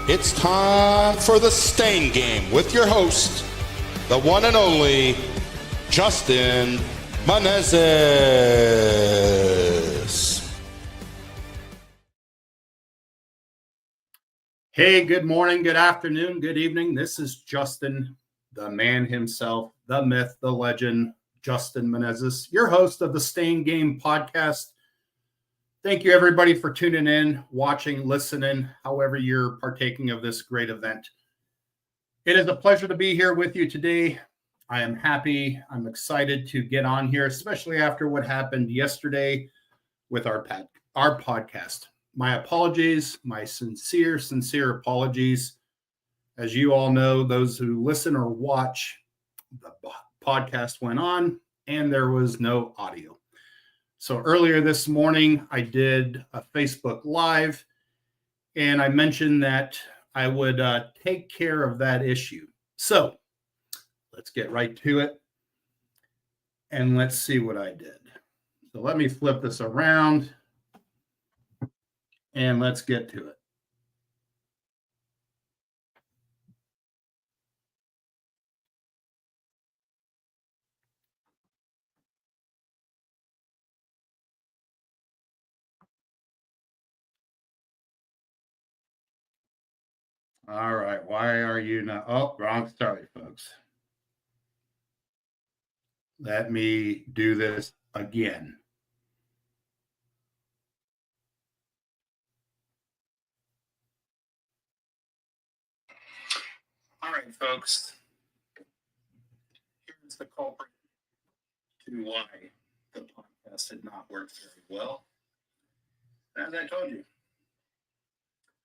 It's time for the Stain Game with your host, the one and only Justen Meneses. Hey, good morning, good afternoon, good evening. This is Justen, the man himself, the myth, the legend, Justen Meneses, your host of the Stain Game podcast. Thank you, everybody, for tuning in, watching, listening, however you're partaking of this great event. It is a pleasure to be here with you today. I am happy. I'm excited to get on here, especially after what happened yesterday with our podcast. My apologies, my sincere apologies. As you all know, those who listen or watch, the podcast went on and there was no audio. So earlier this morning, I did a Facebook Live, and I mentioned that I would take care of that issue. So let's get right to it, and let's see what I did. So let me flip this around, and let's get to it. All right, why are you not? Oh, wrong start, folks. Let me do this again. All right, folks. Here's the culprit to why the podcast did not work very well. As I told you,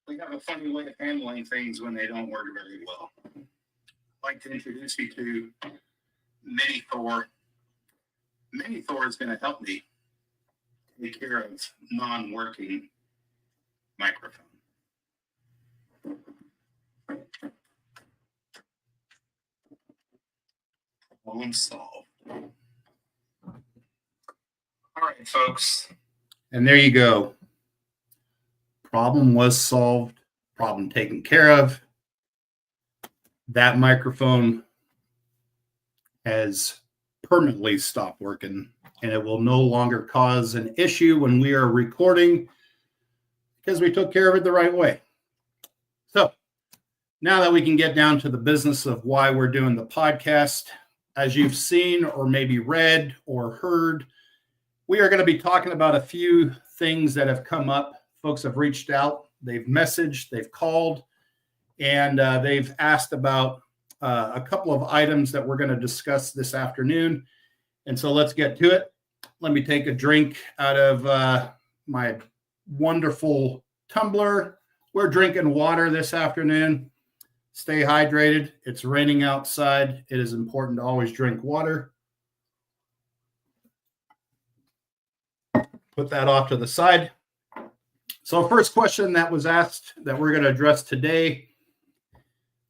we have a funny way of handling things when they don't work very well. I'd like to introduce you to Mini Thor. Mini Thor is going to help me take care of non-working microphone. Problem solved. All right, folks. And there you go. Problem was solved. Problem taken care of. That microphone has permanently stopped working, and it will no longer cause an issue when we are recording because we took care of it the right way. So now that we can get down to the business of why we're doing the podcast, as you've seen or maybe read or heard, we are going to be talking about a few things that have come up. Folks have reached out, they've messaged, they've called, and they've asked about a couple of items that we're going to discuss this afternoon. And so let's get to it. Let me take a drink out of my wonderful tumbler. We're drinking water this afternoon. Stay hydrated. It's raining outside. It is important to always drink water. Put that off to the side. So first question that was asked that we're going to address today.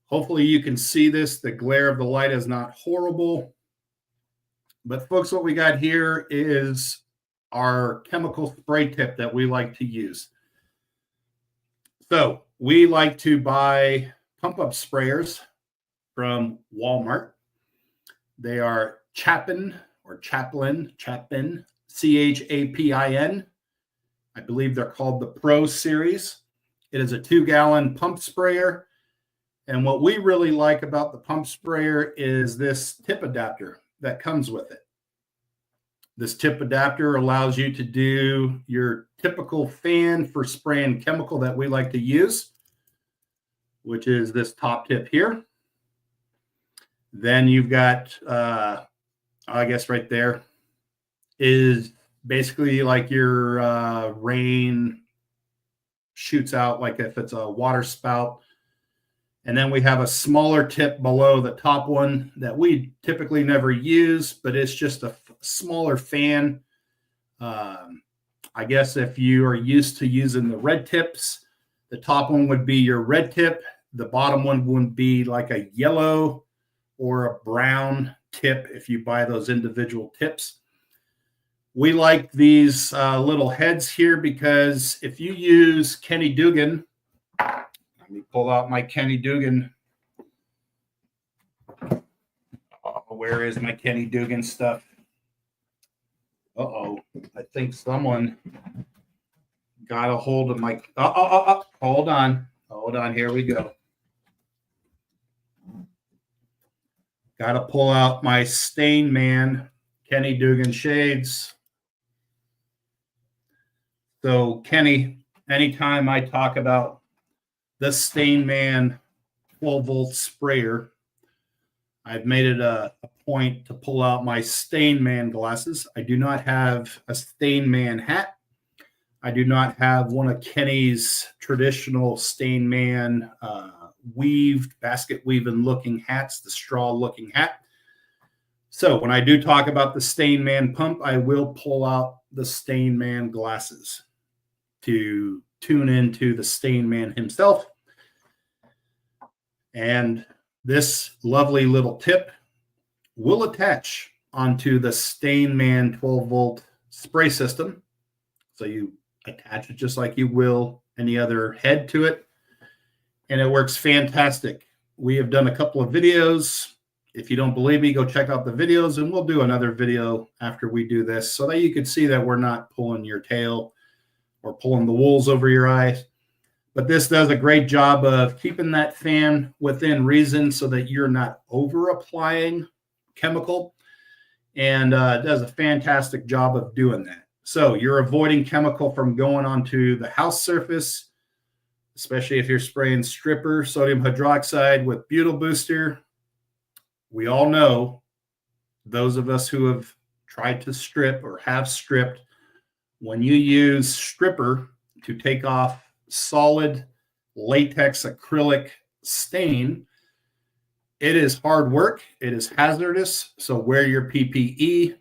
Hopefully you can see this. The glare of the light is not horrible. But folks, what we got here is our chemical spray tip that we like to use. So we like to buy pump-up sprayers from Walmart. They are Chapin, C-H-A-P-I-N. I believe they're called the Pro Series. It is a 2-gallon pump sprayer. And what we really like about the pump sprayer is this tip adapter that comes with it. This tip adapter allows you to do your typical fan for spraying chemical that we like to use, which is this top tip here. Then you've got, I guess right there is basically like your rain shoots out, like if it's a water spout. And then we have a smaller tip below the top one that we typically never use, but it's just a smaller fan. I guess if you are used to using the red tips, the top one would be your red tip. The bottom one would be like a yellow or a brown tip if you buy those individual tips. We like these little heads here because if you use Kenny Dugan, I'm Let me pull out my Kenny Dugan. Oh, where is my Kenny Dugan stuff? Uh-oh. I think someone got a hold of my... Hold on. Hold on. Here we go. Got to pull out my Stain Man Kenny Dugan shades. So, Kenny, anytime I talk about the Stain Man 12-volt sprayer, I've made it a point to pull out my Stain Man glasses. I do not have a Stain Man hat. I do not have one of Kenny's traditional Stain Man weaved, basket weaving looking hats, the straw looking hat. So when I do talk about the Stain Man pump, I will pull out the Stain Man glasses to tune into the Stain Man himself. And this lovely little tip will attach onto the Stain Man 12-volt spray system. So you attach it just like you will any other head to it. And it works fantastic. We have done a couple of videos. If you don't believe me, go check out the videos, and we'll do another video after we do this so that you can see that we're not pulling your tail or pulling the wools over your eyes. But this does a great job of keeping that fan within reason so that you're not over applying chemical, and it does a fantastic job of doing that. So you're avoiding chemical from going onto the house surface, especially if you're spraying stripper sodium hydroxide with butyl booster. We all know, those of us who have tried to strip or have stripped, when you use stripper to take off solid latex acrylic stain, it is hard work. It is hazardous. So wear your PPE,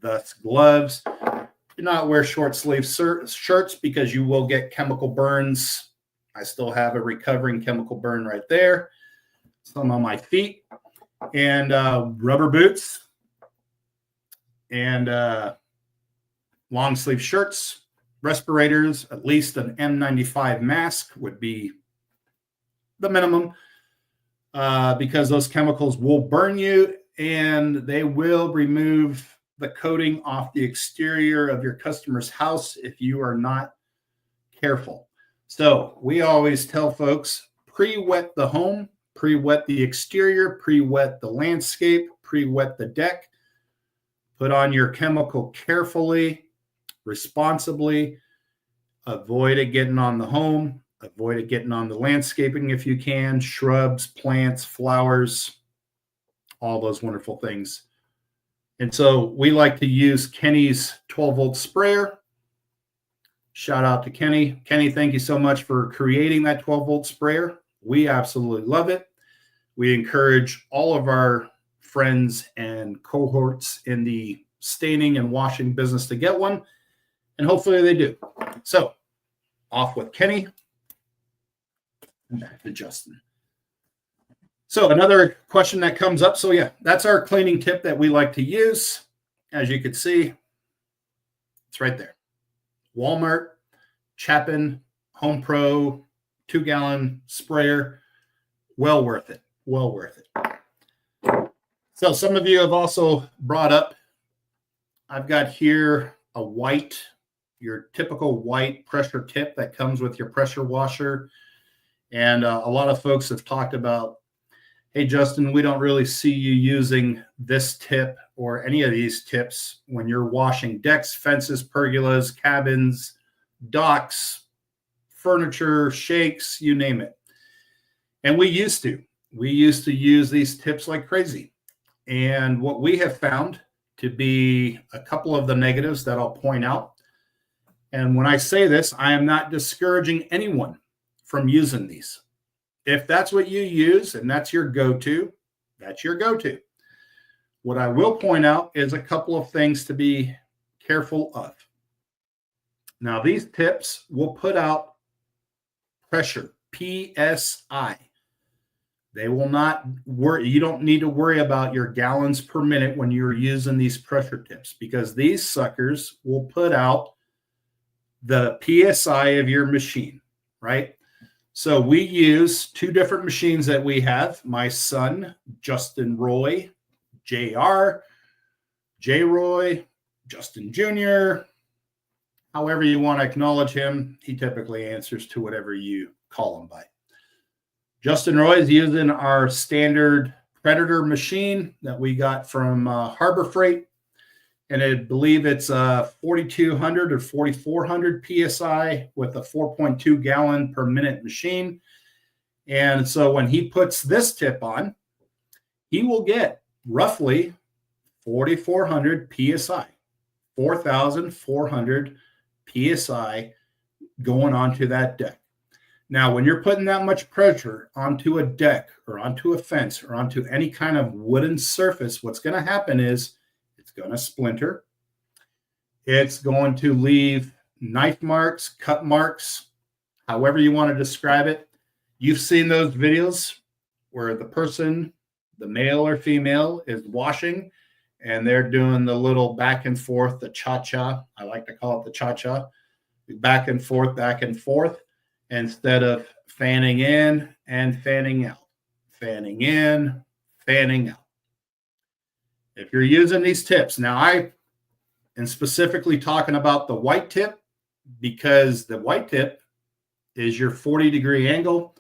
thus gloves. Do not wear short sleeve shirts because you will get chemical burns. I still have a recovering chemical burn right there. Some on my feet. And rubber boots and long sleeve shirts, respirators, at least an N95 mask would be the minimum because those chemicals will burn you and they will remove the coating off the exterior of your customer's house if you are not careful. So we always tell folks, pre-wet the home, pre-wet the exterior, pre-wet the landscape, pre-wet the deck. Put on your chemical carefully, responsibly. Avoid it getting on the home. Avoid it getting on the landscaping if you can. Shrubs, plants, flowers, all those wonderful things. And so we like to use Kenny's 12-volt sprayer. Shout out to Kenny. Kenny, thank you so much for creating that 12-volt sprayer. We absolutely love it. We encourage all of our friends and cohorts in the staining and washing business to get one, and hopefully they do. So, off with Kenny and back to Justin. So, another question that comes up. So, yeah, that's our cleaning tip that we like to use. As you can see, it's right there. Walmart, Chapin, Home Pro, 2-gallon sprayer. Well worth it. Well worth it. So some of you have also brought up, I've got here a white, your typical white pressure tip that comes with your pressure washer. And a lot of folks have talked about, hey, Justin, we don't really see you using this tip or any of these tips when you're washing decks, fences, pergolas, cabins, docks, furniture, shakes, you name it. And we used to use these tips like crazy. And what we have found to be a couple of the negatives that I'll point out. And when I say this, I am not discouraging anyone from using these. If that's what you use and that's your go-to, that's your go-to. What I will point out is a couple of things to be careful of. Now, these tips will put out pressure, PSI. They will not worry. You don't need to worry about your gallons per minute when you're using these pressure tips because these suckers will put out the PSI of your machine, right? So we use two different machines that we have. My son, Justin Roy, JR, J. Roy, Justen Jr., however you want to acknowledge him. He typically answers to whatever you call him by. Justin Roy is using our standard Predator machine that we got from Harbor Freight. And I believe it's 4,200 or 4,400 PSI with a 4.2 gallon per minute machine. And so when he puts this tip on, he will get roughly 4,400 PSI, 4,400 PSI going onto that deck. Now, when you're putting that much pressure onto a deck or onto a fence or onto any kind of wooden surface, what's going to happen is it's going to splinter. It's going to leave knife marks, cut marks, however you want to describe it. You've seen those videos where the person, the male or female, is washing and they're doing the little back and forth, the cha-cha. I like to call it the cha-cha. Back and forth, instead of fanning in and fanning out. Fanning in, fanning out. If you're using these tips, now I am specifically talking about the white tip because the white tip is your 40-degree angle.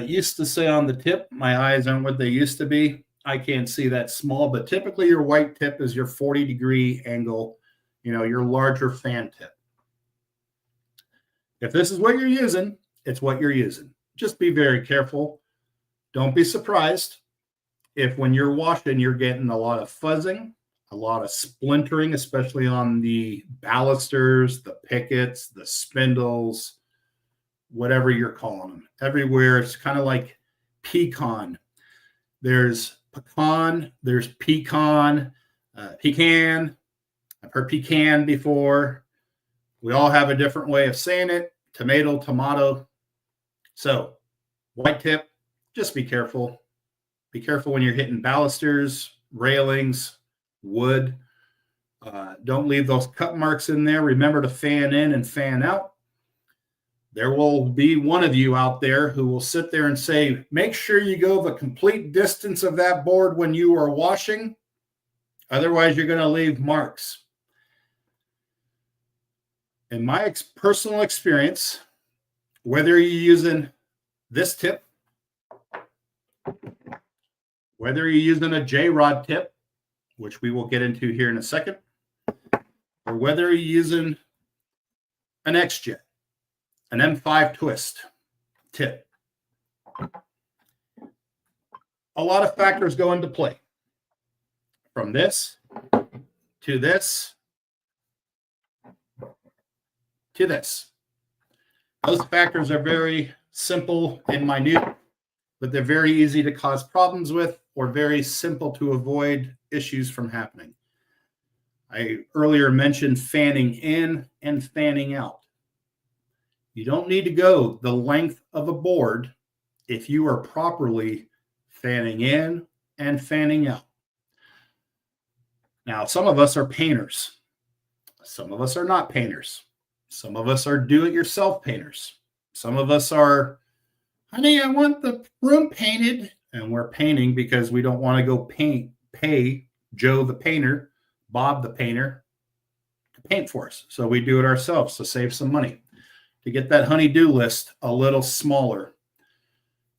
Used to say on the tip, my eyes aren't what they used to be. I can't see that small, but typically your white tip is your 40-degree angle, your larger fan tip. If this is what you're using, it's what you're using. Just be very careful. Don't be surprised if when you're washing, you're getting a lot of fuzzing, a lot of splintering, especially on the balusters, the pickets, the spindles, whatever you're calling them. Everywhere, it's kind of like pecan. There's pecan, there's pecan, pecan. I've heard pecan before. We all have a different way of saying it. Tomato. So, white tip, just be careful. Be careful when you're hitting balusters, railings, wood. Don't leave those cut marks in there. Remember to fan in and fan out. There will be one of you out there who will sit there and say, make sure you go the complete distance of that board when you are washing. Otherwise, you're going to leave marks. In my personal experience, whether you're using this tip, whether you're using a J-rod tip, which we will get into here in a second, or whether you're using an X-Jet, an M5 twist tip, a lot of factors go into play. From this to this to this. Those factors are very simple and minute, but they're very easy to cause problems with or very simple to avoid issues from happening. I earlier mentioned fanning in and fanning out. You don't need to go the length of a board if you are properly fanning in and fanning out. Now, some of us are painters. Some of us are not painters. Some of us are do-it-yourself painters. Some of us are, honey, I want the room painted. And we're painting because we don't want to go pay Joe the painter, Bob the painter, to paint for us. So we do it ourselves to save some money, to get that honey-do list a little smaller.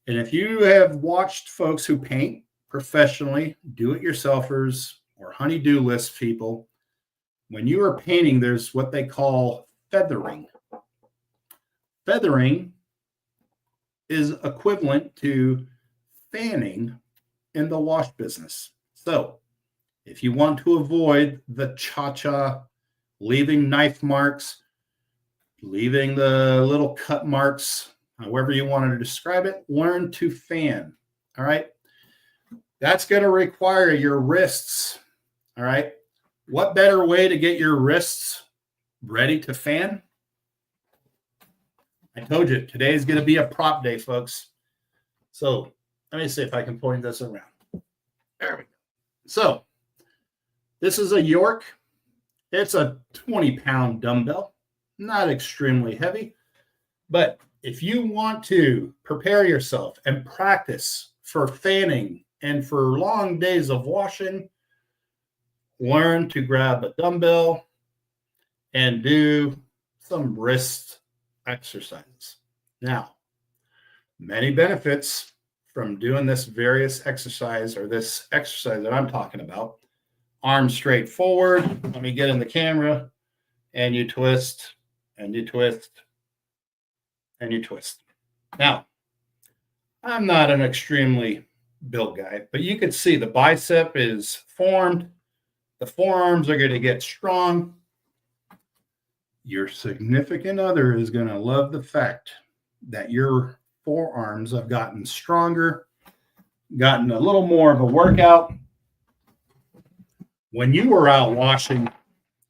And if you have watched folks who paint professionally, do-it-yourselfers, or honey-do list people, when you are painting, there's what they call feathering. Feathering is equivalent to fanning in the wash business. So if you want to avoid the cha-cha, leaving knife marks, leaving the little cut marks, however you want to describe it, learn to fan. All right. That's going to require your wrists. All right. What better way to get your wrists ready to fan? I told you, today is going to be a prop day, folks. So let me see if I can point this around. There we go. So this is a York. It's a 20-pound dumbbell, not extremely heavy, but if you want to prepare yourself and practice for fanning and for long days of washing, learn to grab a dumbbell and do some wrist exercises. Now, many benefits from doing this various exercise or this exercise that I'm talking about. Arms straight forward. Let me get in the camera, and you twist and you twist and you twist. Now, I'm not an extremely built guy, but you can see the bicep is formed. The forearms are going to get strong. Your significant other is going to love the fact that your forearms have gotten stronger, gotten a little more of a workout. When you were out washing,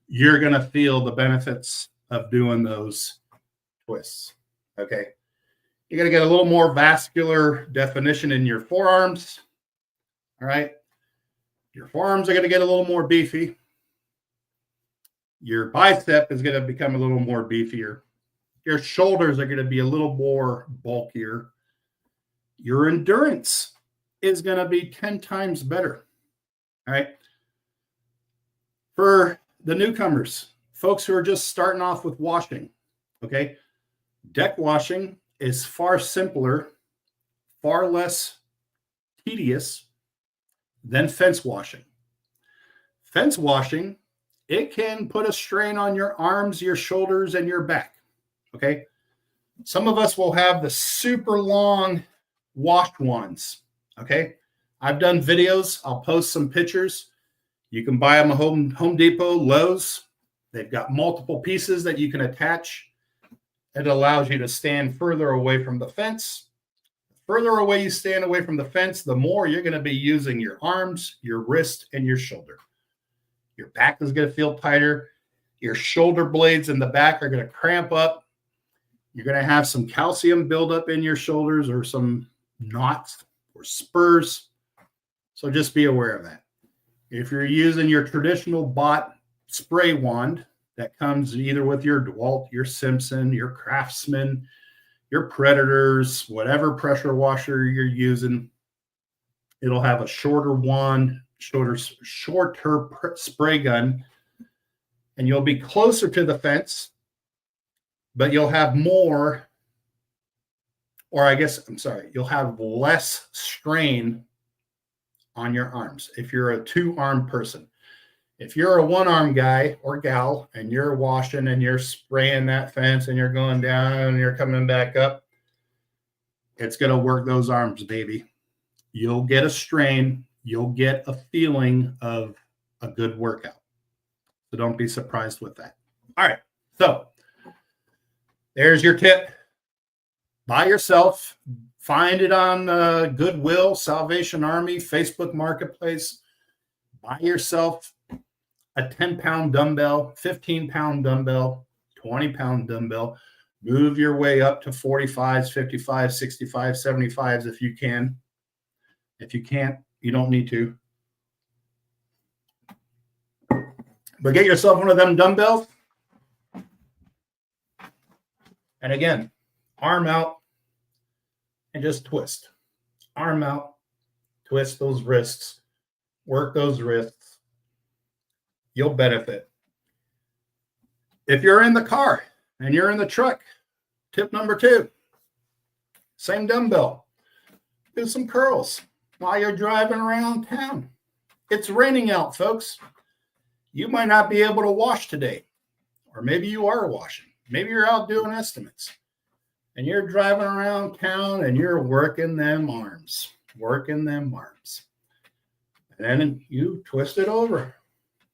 you're going to feel the benefits of doing those twists. Okay. You're going to get a little more vascular definition in your forearms. All right. Your forearms are going to get a little more beefy. Your bicep is going to become a little more beefier. Your shoulders are going to be a little more bulkier. Your endurance is going to be 10 times better. All right. For the newcomers, folks who are just starting off with washing, okay, deck washing is far simpler, far less tedious than fence washing. Fence washing, it can put a strain on your arms, your shoulders, and your back. Okay. Some of us will have the super long washed ones. Okay. I've done videos. I'll post some pictures. You can buy them at Home Depot, Lowe's. They've got multiple pieces that you can attach. It allows you to stand further away from the fence. The further away you stand away from the fence, the more you're going to be using your arms, your wrist, and your shoulder. Your back is going to feel tighter. Your shoulder blades in the back are going to cramp up. You're going to have some calcium buildup in your shoulders or some knots or spurs. So just be aware of that. If you're using your traditional bought spray wand that comes either with your DeWalt, your Simpson, your Craftsman, your Predators, whatever pressure washer you're using, it'll have a shorter wand, shorter spray gun, and you'll be closer to the fence, but you'll have more, you'll have less strain on your arms if you're a two-armed person. If you're a one-arm guy or gal and you're washing and you're spraying that fence and you're going down and you're coming back up, it's going to work those arms, baby. You'll get a strain. You'll get a feeling of a good workout. So don't be surprised with that. All right. So there's your tip. Buy yourself. Find it on Goodwill, Salvation Army, Facebook Marketplace. Buy yourself a 10-pound dumbbell, 15-pound dumbbell, 20-pound dumbbell. Move your way up to 45s, 55s, 65s, 75s if you can. If you can't, you don't need to. But get yourself one of them dumbbells. And again, arm out and just twist. Arm out, twist those wrists, work those wrists. You'll benefit. If you're in the car and you're in the truck, tip number 2, same dumbbell. Do some curls while you're driving around town. It's raining out, folks. You might not be able to wash today, or maybe you are washing. Maybe you're out doing estimates and you're driving around town and you're working them arms. And then you twist it over.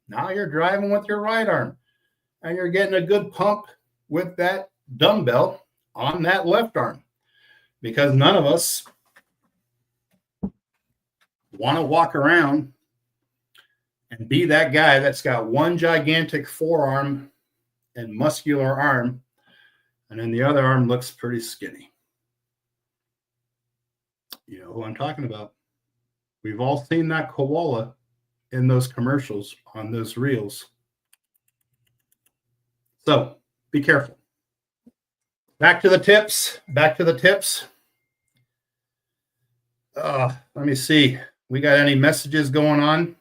Now you're driving with your right arm and you're getting a good pump with that dumbbell on that left arm, because none of us want to walk around and be that guy that's got one gigantic forearm and muscular arm, and then the other arm looks pretty skinny. You know who I'm talking about. We've all seen that koala in those commercials on those reels. So be careful. Back to the tips. Let me see. We got any messages going on?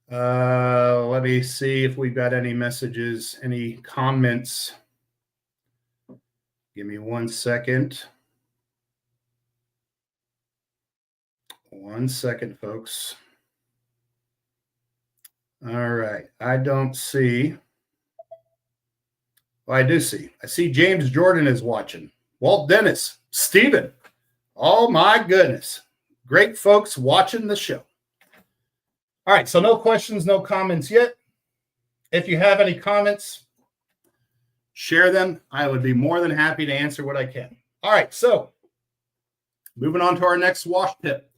Let me see if we've got any messages, any comments. Give me 1 second. 1 second, folks. All right. I don't see. Well, I do see. I see James Jordan is watching. Walt Dennis, Stephen. Oh, my goodness. Great folks watching the show. All right. So no questions, no comments yet. If you have any comments, share them. I would be more than happy to answer what I can. All right. So moving on to our next wash tip.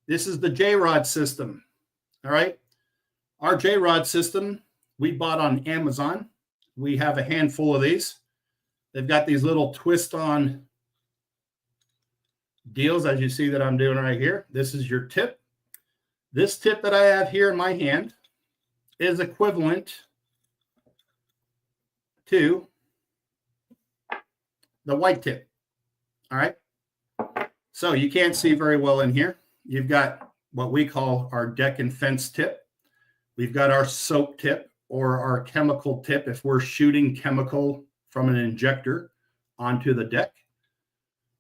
This is the J-Rod system. All right. Our J-Rod system we bought on Amazon. We have a handful of these. They've got these little twist-on deals, as you see that I'm doing right here. This is your tip. This tip that I have here in my hand is equivalent to the white tip. All right. So you can't see very well in here. You've got what we call our deck and fence tip. We've got our soap tip, or our chemical tip if we're shooting chemical from an injector onto the deck.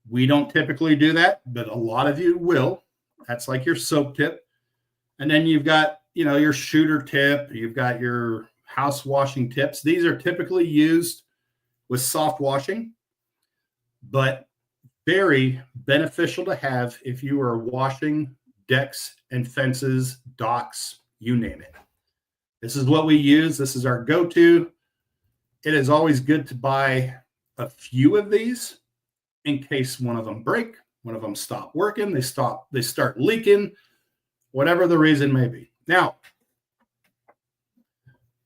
We don't typically do that, but a lot of you will. That's like your soap tip. And then you've got, your shooter tip. You've got your house washing tips. These are typically used with soft washing, but very beneficial to have if you are washing decks and fences, docks, you name it. This is what we use. This is our go-to. It is always good to buy a few of these in case one of them break, one of them stop working, they start leaking, whatever the reason may be. Now,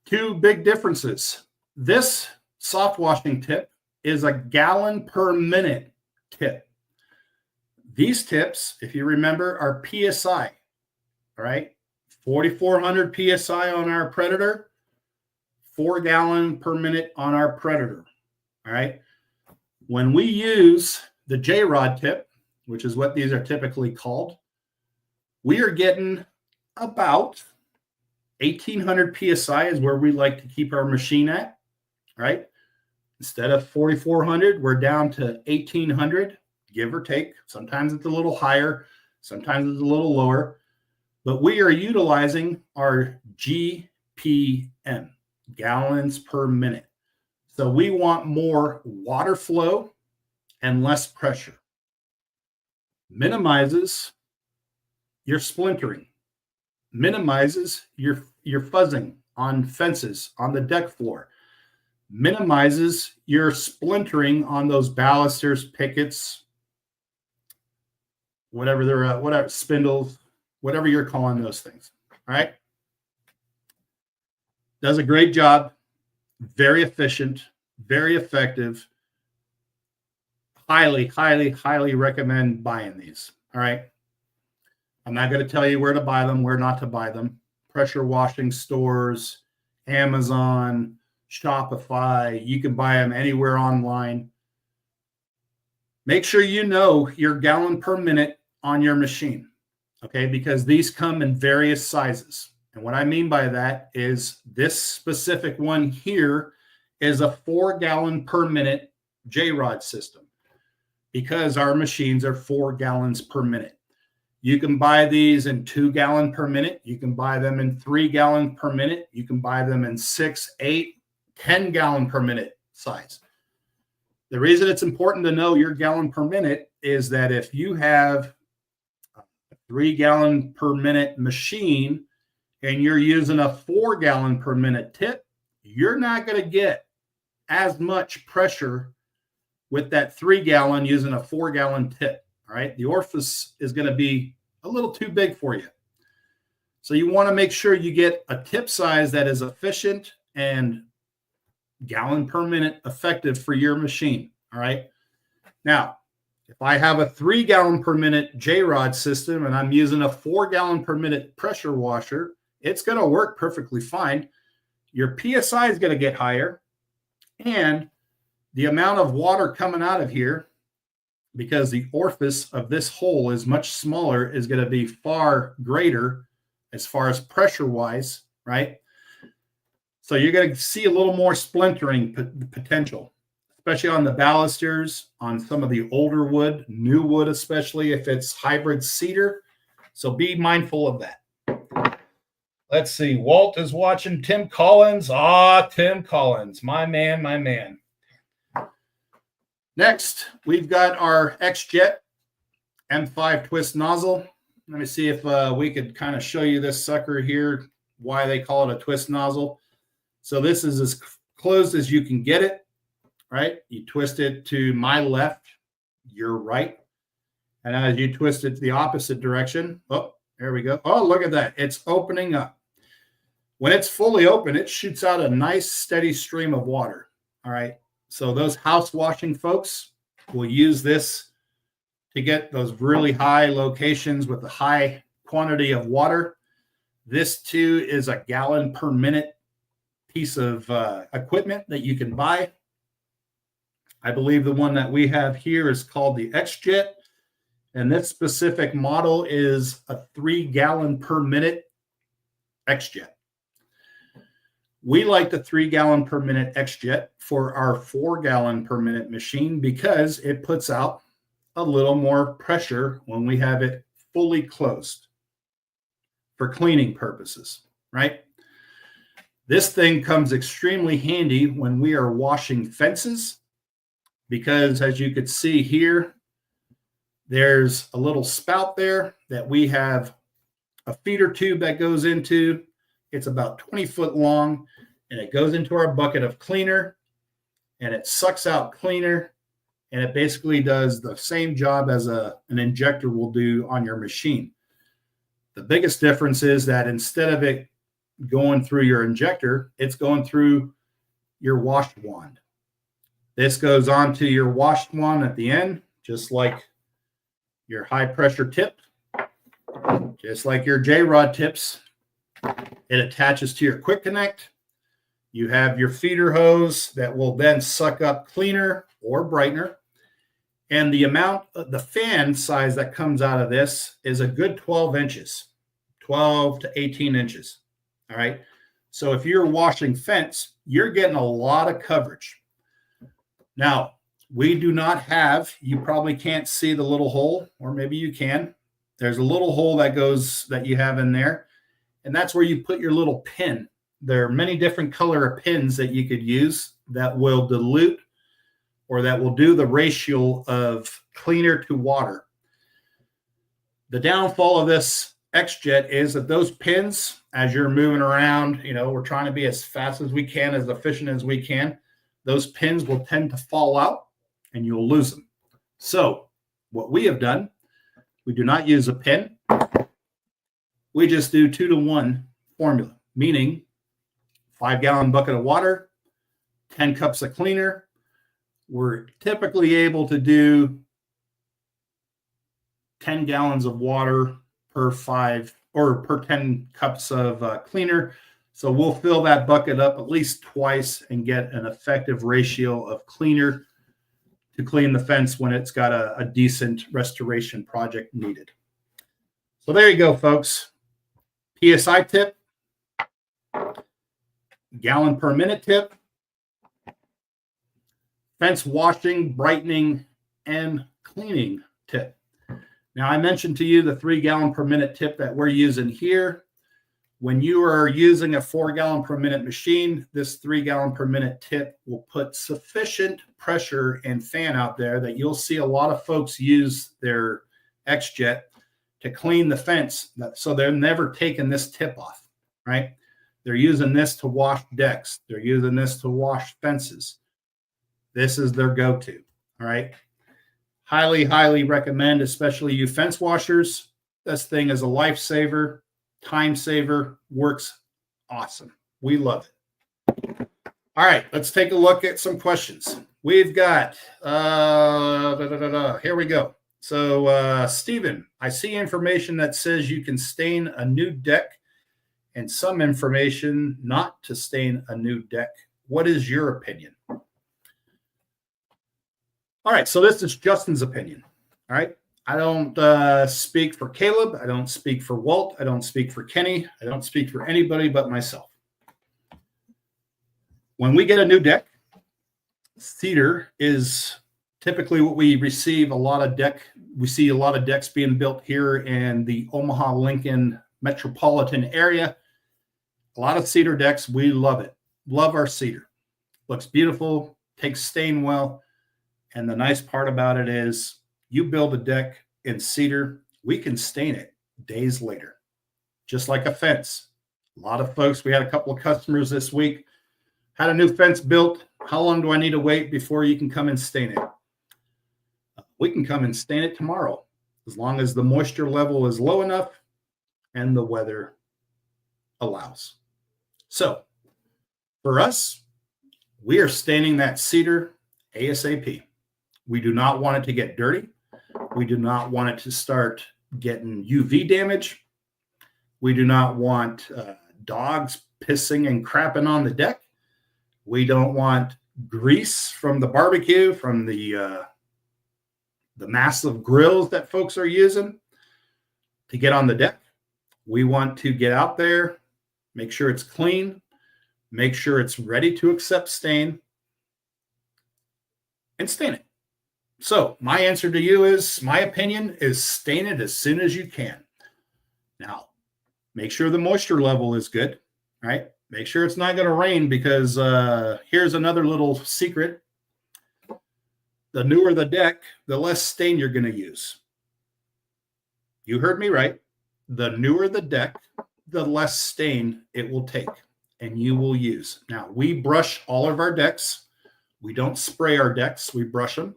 two big differences. This soft washing tip is a gallon per minute tip. These tips, if you remember, are PSI, all right? 4,400 PSI on our Predator, 4 gallon per minute on our Predator. All right. When we use the J-Rod tip, which is what these are typically called, we are getting about 1,800 PSI is where we like to keep our machine at. Right. Instead of 4,400, we're down to 1,800, give or take. Sometimes it's a little higher, sometimes it's a little lower. But we are utilizing our GPM, gallons per minute. So we want more water flow and less pressure. Minimizes your splintering, minimizes your fuzzing on fences, on the deck floor, minimizes your splintering on those balusters, pickets, whatever they're whatever spindles, whatever you're calling those things. All right. Does a great job. Very efficient, very effective. Highly, highly, highly recommend buying these. All right. I'm not going to tell you where to buy them, where not to buy them. Pressure washing stores, Amazon, Shopify. You can buy them anywhere online. Make sure you know your gallon per minute on your machine. Okay, because these come in various sizes. And what I mean by that is this specific one here is a 4 gallon per minute J-Rod system because our machines are 4 gallons per minute. You can buy these in 2 gallon per minute. You can buy them in 3 gallon per minute. You can buy them in 6, 8, 10 gallon per minute size. The reason it's important to know your gallon per minute is that if you have 3 gallon per minute machine and you're using a 4 gallon per minute tip, you're not going to get as much pressure with that 3 gallon using a 4 gallon tip. All right. The orifice is going to be a little too big for you. So you want to make sure you get a tip size that is efficient and gallon per minute effective for your machine. All right. Now, if I have a 3 gallon per minute J-Rod system and I'm using a 4 gallon per minute pressure washer, it's going to work perfectly fine. Your PSI is going to get higher and the amount of water coming out of here, because the orifice of this hole is much smaller, is going to be far greater as far as pressure-wise, right? So you're going to see a little more splintering potential, especially on the balusters, on some of the older wood, new wood, especially if it's hybrid cedar. So be mindful of that. Let's see. Walt is watching. Tim Collins. Tim Collins. My man, my man. Next, we've got our X-Jet M5 twist nozzle. Let me see if we could kind of show you this sucker here, why they call it a twist nozzle. So this is as closed as you can get it, right? You twist it to my left, your right. And as you twist it to the opposite direction, oh, there we go. Oh, look at that. It's opening up. When it's fully open, it shoots out a nice steady stream of water. All right. So those house washing folks will use this to get those really high locations with a high quantity of water. This too is a gallon per minute piece of equipment that you can buy. I believe the one that we have here is called the X-Jet. And this specific model is a 3 gallon per minute X-Jet. We like the 3 gallon per minute X-Jet for our 4 gallon per minute machine because it puts out a little more pressure when we have it fully closed for cleaning purposes, right? This thing comes extremely handy when we are washing fences because, as you could see here, there's a little spout there that we have a feeder tube that goes into. It's about 20 foot long, and it goes into our bucket of cleaner, and it sucks out cleaner, and it basically does the same job as an injector will do on your machine. The biggest difference is that instead of it going through your injector, it's going through your wash wand. This goes on to your wash wand at the end, just like your high pressure tip, just like your J-rod tips. It attaches to your quick connect. You have your feeder hose that will then suck up cleaner or brightener. And the amount of the fan size that comes out of this is a good 12 inches, 12 to 18 inches. All right. So if you're washing fence, you're getting a lot of coverage. Now, we do not have, you probably can't see the little hole, or maybe you can. There's a little hole that you have in there, and that's where you put your little pin. There are many different color pins that you could use that will dilute or that will do the ratio of cleaner to water. The downfall of this X-Jet is that those pins, as you're moving around, we're trying to be as fast as we can, as efficient as we can. Those pins will tend to fall out and you'll lose them. So what we have done, we do not use a pin. We just do 2-to-1 formula, meaning 5 gallon bucket of water, 10 cups of cleaner. We're typically able to do 10 gallons of water per 10 cups of cleaner. So we'll fill that bucket up at least twice and get an effective ratio of cleaner to clean the fence when it's got a decent restoration project needed. So there you go, folks. PSI tip, gallon per minute tip, fence washing, brightening, and cleaning tip. Now, I mentioned to you the 3 gallon per minute tip that we're using here. When you are using a 4 gallon per minute machine, this 3 gallon per minute tip will put sufficient pressure and fan out there that you'll see a lot of folks use their X-Jet to clean the fence. So they're never taking this tip off, right? They're using this to wash decks. They're using this to wash fences. This is their go-to, all right? Highly, highly recommend, especially you fence washers. This thing is a lifesaver. Time saver, works awesome. We love it. All right, let's take a look at some questions. We've got, here we go. So, Stephen, I see information that says you can stain a new deck and some information not to stain a new deck. What is your opinion? All right, so this is Justin's opinion. All right. I don't speak for Caleb. I don't speak for Walt. I don't speak for Kenny. I don't speak for anybody but myself. When we get a new deck, cedar is typically what we receive. We see a lot of decks being built here in the Omaha, Lincoln metropolitan area. A lot of cedar decks. We love it. Love our cedar. Looks beautiful, takes stain well. And the nice part about it is you build a deck in cedar, we can stain it days later, just like a fence. A lot of folks, we had a couple of customers this week, had a new fence built. How long do I need to wait before you can come and stain it? We can come and stain it tomorrow, as long as the moisture level is low enough and the weather allows. So for us, we are staining that cedar ASAP. We do not want it to get dirty. We do not want it to start getting UV damage. We do not want dogs pissing and crapping on the deck. We don't want grease from the barbecue, from the massive grills that folks are using to get on the deck. We want to get out there, make sure it's clean, make sure it's ready to accept stain, and stain it. So my answer to you is, my opinion is, stain it as soon as you can. Now, make sure the moisture level is good, right? Make sure it's not going to rain, because here's another little secret. The newer the deck, the less stain you're going to use. You heard me right. The newer the deck, the less stain it will take and you will use. Now, we brush all of our decks. We don't spray our decks. We brush them.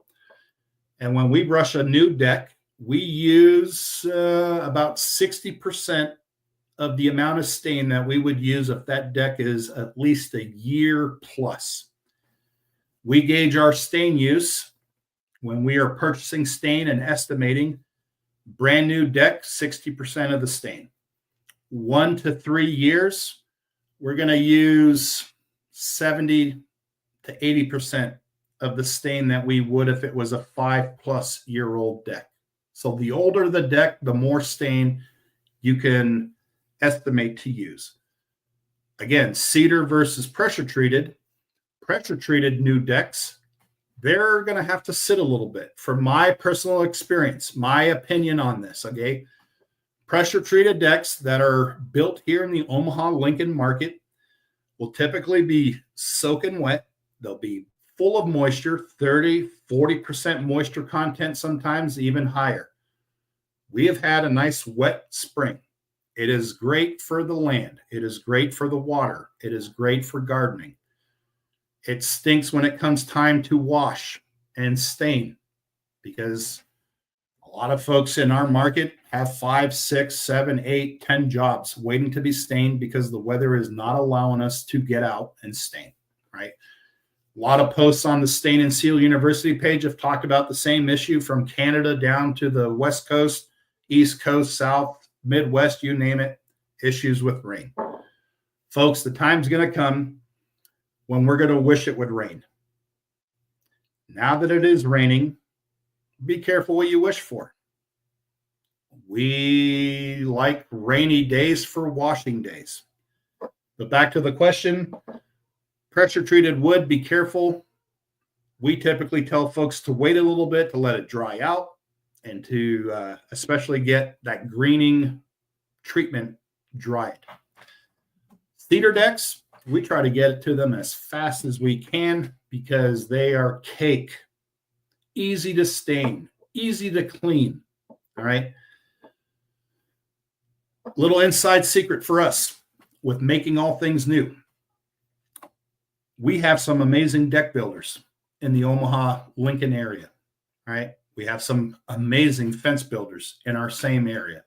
And when we brush a new deck, we use about 60% of the amount of stain that we would use if that deck is at least a year plus. We gauge our stain use when we are purchasing stain and estimating. Brand new deck, 60% of the stain. 1 to 3 years, we're going to use 70 to 80% of the stain that we would if it was a 5+ year old deck. So the older the deck, the more stain you can estimate to use. Again, cedar versus pressure treated new decks, they're going to have to sit a little bit. From my personal experience, my opinion on this, okay? Pressure treated decks that are built here in the Omaha, Lincoln market will typically be soaking wet. They'll be full of moisture, 30, 40% moisture content, sometimes even higher. We have had a nice wet spring. It is great for the land. It is great for the water. It is great for gardening. It stinks when it comes time to wash and stain, because a lot of folks in our market have 5, 6, 7, 8, 10 jobs waiting to be stained because the weather is not allowing us to get out and stain, right? A lot of posts on the Stain and Seal University page have talked about the same issue, from Canada down to the West Coast, East Coast, South, Midwest, you name it, issues with rain. Folks, the time's going to come when we're going to wish it would rain. Now that it is raining, be careful what you wish for. We like rainy days for washing days. But back to the question, pressure treated wood, be careful. We typically tell folks to wait a little bit to let it dry out, and to especially get that greening treatment dried. Cedar decks, we try to get it to them as fast as we can, because they are cake. Easy to stain, easy to clean. All right. Little inside secret for us with making all things new. We have some amazing deck builders in the Omaha, Lincoln area. All right. We have some amazing fence builders in our same area.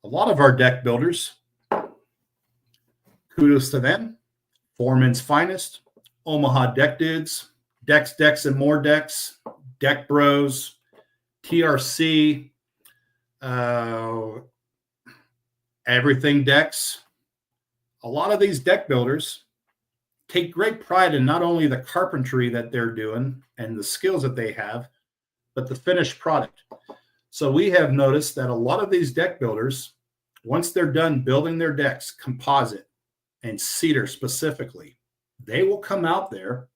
A lot of our deck builders, kudos to them. Foreman's Finest, Omaha Deck Dudes, Decks, and More Decks, Deck Bros, TRC, Everything Decks. A lot of these deck builders take great pride in not only the carpentry that they're doing and the skills that they have, but the finished product. So we have noticed that a lot of these deck builders, once they're done building their decks, composite and cedar specifically, they will come out there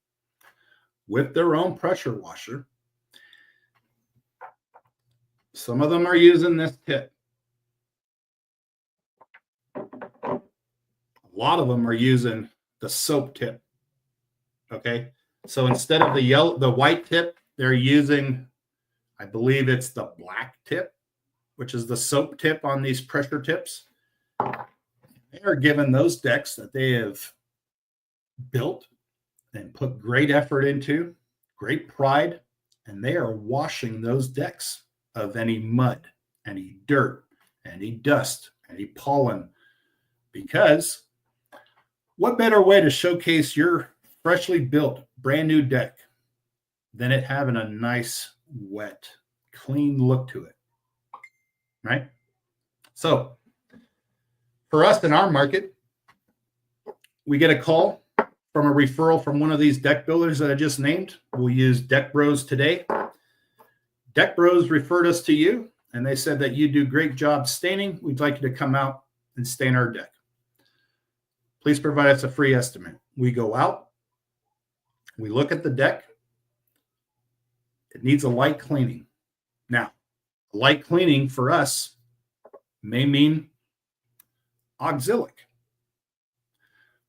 with their own pressure washer. Some of them are using this tip. A lot of them are using the soap tip. Okay. So instead of the white tip, they're using, I believe it's the black tip, which is the soap tip on these pressure tips. They are given those decks that they have built and put great effort into, great pride, and they are washing those decks of any mud, any dirt, any dust, any pollen. Because what better way to showcase your freshly built brand new deck than it having a nice, wet, clean look to it, right? So for us in our market, we get a call from a referral from one of these deck builders that I just named. We'll use Deck Bros today. Deck Bros referred us to you, and they said that you do great job staining. We'd like you to come out and stain our deck. Please provide us a free estimate. We go out, we look at the deck. It needs a light cleaning. Now, light cleaning for us may mean oxalic.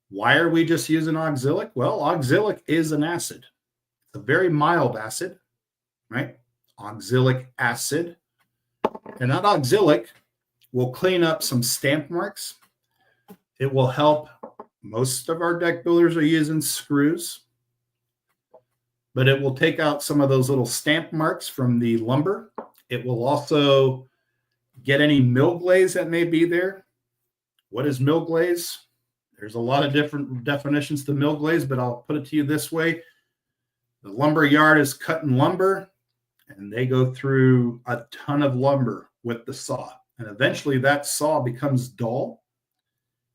Why are we just using oxalic? Well, oxalic is an acid. It's a very mild acid, right? Oxalic acid. And that oxalic will clean up some stamp marks. It will help. Most of our deck builders are using screws, but it will take out some of those little stamp marks from the lumber. It will also get any mill glaze that may be there. What is mill glaze? There's a lot of different definitions to mill glaze, but I'll put it to you this way. The lumber yard is cutting lumber, and they go through a ton of lumber with the saw. And eventually that saw becomes dull.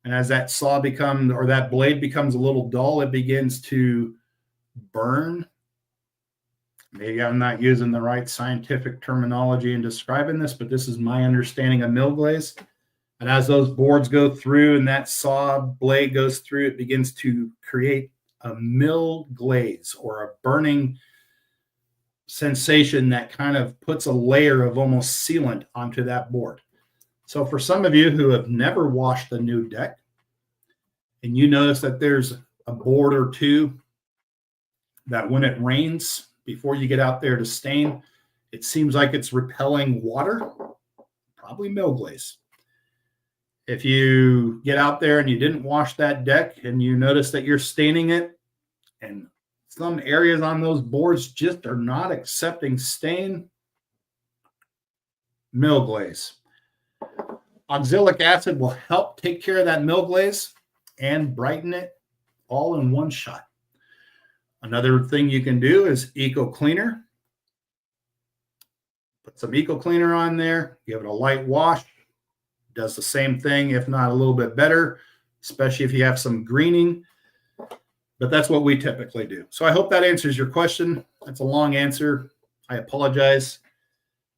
And as that saw becomes, or that blade becomes a little dull, it begins to burn. Maybe I'm not using the right scientific terminology in describing this, but this is my understanding of mill glaze. And as those boards go through and that saw blade goes through, it begins to create a mill glaze or a burning sensation that kind of puts a layer of almost sealant onto that board. So for some of you who have never washed a new deck and you notice that there's a board or two that when it rains, before you get out there to stain, it seems like it's repelling water, probably mill glaze. If you get out there and you didn't wash that deck and you notice that you're staining it and some areas on those boards just are not accepting stain, mill glaze. Oxalic acid will help take care of that mill glaze and brighten it all in one shot. Another thing you can do is Eco Cleaner. Put some Eco Cleaner on there, give it a light wash. Does the same thing, if not a little bit better, especially if you have some greening. But that's what we typically do. So I hope that answers your question. That's a long answer. I apologize.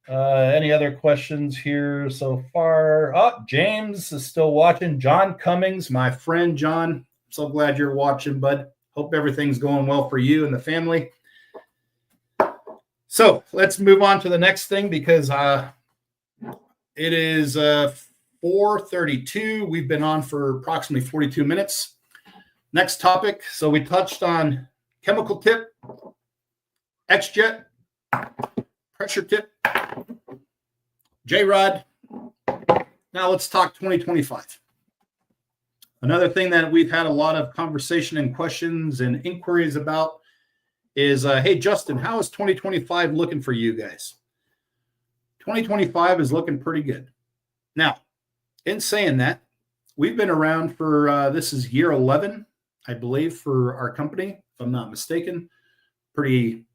Any other questions here so far? Oh, James is still watching. John Cummings, my friend John. I'm so glad you're watching, bud. Hope everything's going well for you and the family. So let's move on to the next thing because it is 4:32. We've been on for approximately 42 minutes. Next topic. So we touched on chemical tip, X-Jet, pressure tip, J-Rod. Now let's talk 2025. Another thing that we've had a lot of conversation and questions and inquiries about is, hey, Justin, how is 2025 looking for you guys? 2025 is looking pretty good. Now, in saying that, we've been around for, this is year 11, I believe, for our company, if I'm not mistaken. Pretty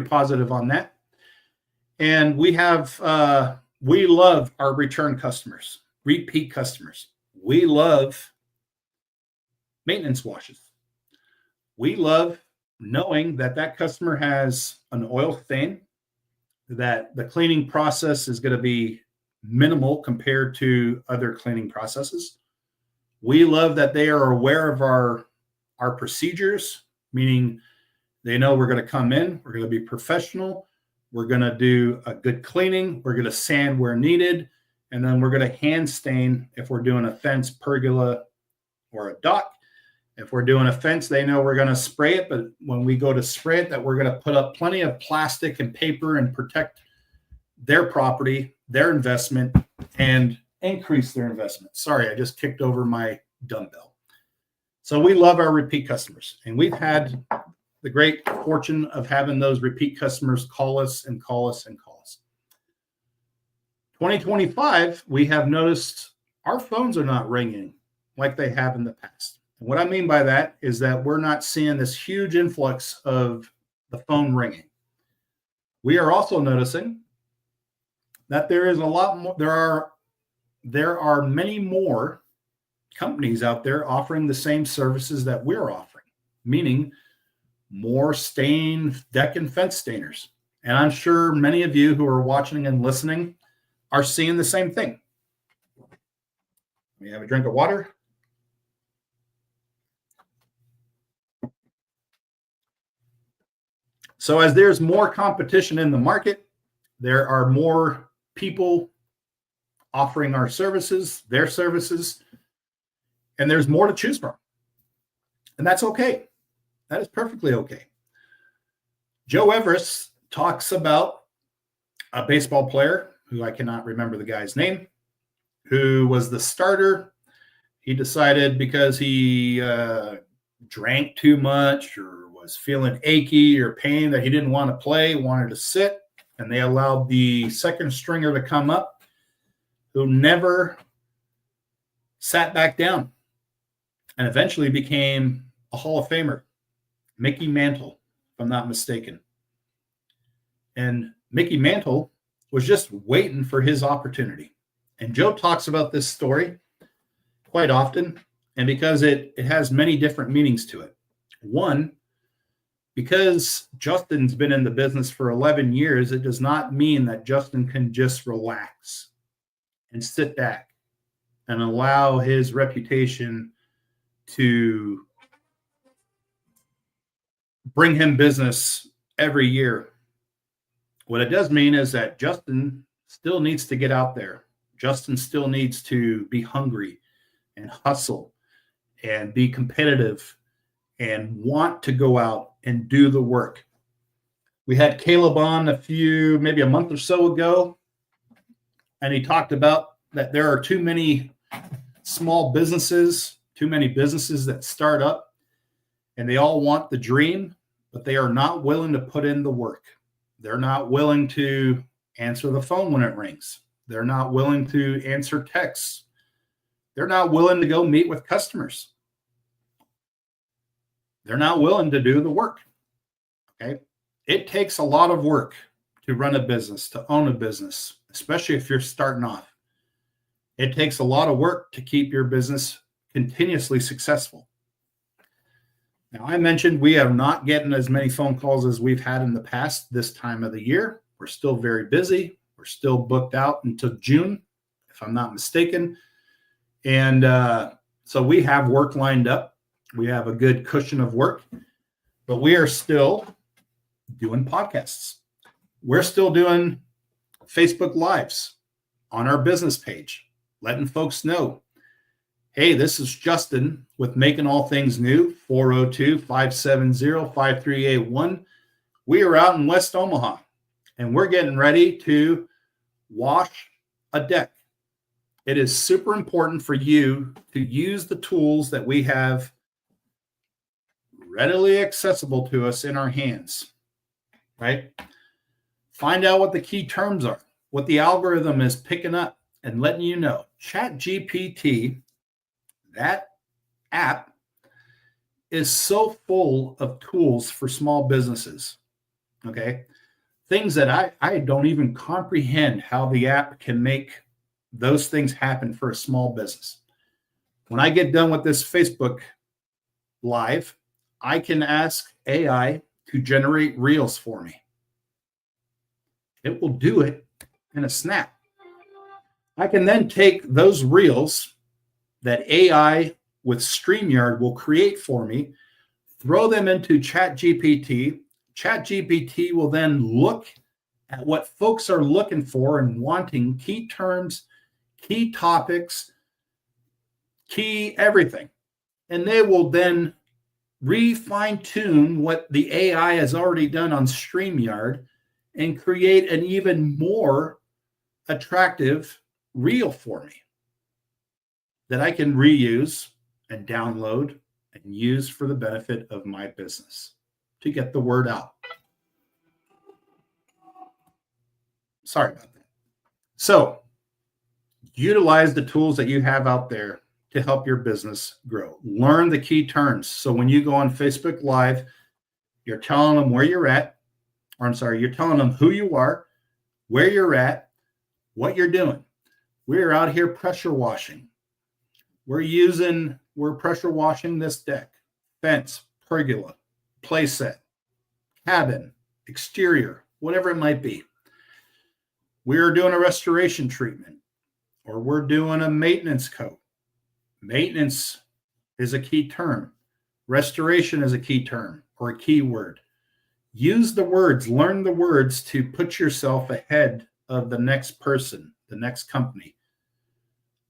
positive on that. And we have, we love our return customers, repeat customers. We love maintenance washes. We love knowing that that customer has an oil stain, that the cleaning process is going to be minimal compared to other cleaning processes. We love that they are aware of our procedures, meaning they know we're going to come in, we're going to be professional, we're going to do a good cleaning, we're going to sand where needed, and then we're going to hand stain if we're doing a fence, pergola, or a dock. If we're doing a fence, they know we're going to spray it, but when we go to spray it, that we're going to put up plenty of plastic and paper and protect their property, their investment, and increase their investment. Sorry, I just kicked over my dumbbell. So we love our repeat customers, and we've had the great fortune of having those repeat customers call us and call us and call us. 2025, we have noticed our phones are not ringing like they have in the past. And what I mean by that is that we're not seeing this huge influx of the phone ringing. We are also noticing that there is a lot more, there are many more companies out there offering the same services that we're offering, meaning more stain, deck, and fence stainers. And I'm sure many of you who are watching and listening are seeing the same thing. Let me have a drink of water. So as there's more competition in the market, there are more people offering our services, their services, and there's more to choose from. And that's okay. That is perfectly okay. Joe Everest talks about a baseball player who I cannot remember the guy's name, who was the starter. He decided because he drank too much or was feeling achy or pain that he didn't want to play, wanted to sit, and they allowed the second stringer to come up, who never sat back down and eventually became a Hall of Famer, Mickey Mantle, if I'm not mistaken. And Mickey Mantle was just waiting for his opportunity. And Joe talks about this story quite often, and because it has many different meanings to it. One, because Justen's been in the business for 11 years, it does not mean that Justen can just relax and sit back and allow his reputation to bring him business every year. What it does mean is that Justen still needs to get out there. Justen still needs to be hungry and hustle and be competitive and want to go out and do the work. We had Caleb on maybe a month or so ago, and he talked about that there are too many small businesses, too many businesses that start up, and they all want the dream, but they are not willing to put in the work. They're not willing to answer the phone when it rings. They're not willing to answer texts. They're not willing to go meet with customers. They're not willing to do the work. Okay. It takes a lot of work to run a business, to own a business, especially if you're starting off. It takes a lot of work to keep your business continuously successful. Now, I mentioned we are not getting as many phone calls as we've had in the past this time of the year. We're still very busy. We're still booked out until June, if I'm not mistaken. And so we have work lined up. We have a good cushion of work, but we are still doing podcasts. We're still doing Facebook Lives on our business page, letting folks know, hey, this is Justen with Making All Things New, 402-570-5381. We are out in West Omaha, and we're getting ready to wash a deck. It is super important for you to use the tools that we have readily accessible to us in our hands, right? Find out what the key terms are, what the algorithm is picking up and letting you know. ChatGPT, that app, is so full of tools for small businesses, okay? Things that I don't even comprehend how the app can make those things happen for a small business. When I get done with this Facebook Live, I can ask AI to generate reels for me. It will do it in a snap. I can then take those reels that AI with StreamYard will create for me, throw them into ChatGPT. ChatGPT will then look at what folks are looking for and wanting, key terms, key topics, key everything. And they will then refine tune what the AI has already done on StreamYard and create an even more attractive reel for me that I can reuse and download and use for the benefit of my business to get the word out. Sorry about that. So utilize the tools that you have out there to help your business grow. Learn the key terms. So when you go on Facebook Live, you're telling them where you're at, you're telling them who you are, where you're at, what you're doing. We're out here pressure washing. We're pressure washing this deck, fence, pergola, playset, cabin, exterior, whatever it might be. We're doing a restoration treatment, or we're doing a maintenance coat. Maintenance is a key term. Restoration is a key term or a key word. Use the words, learn the words to put yourself ahead of the next person, the next company.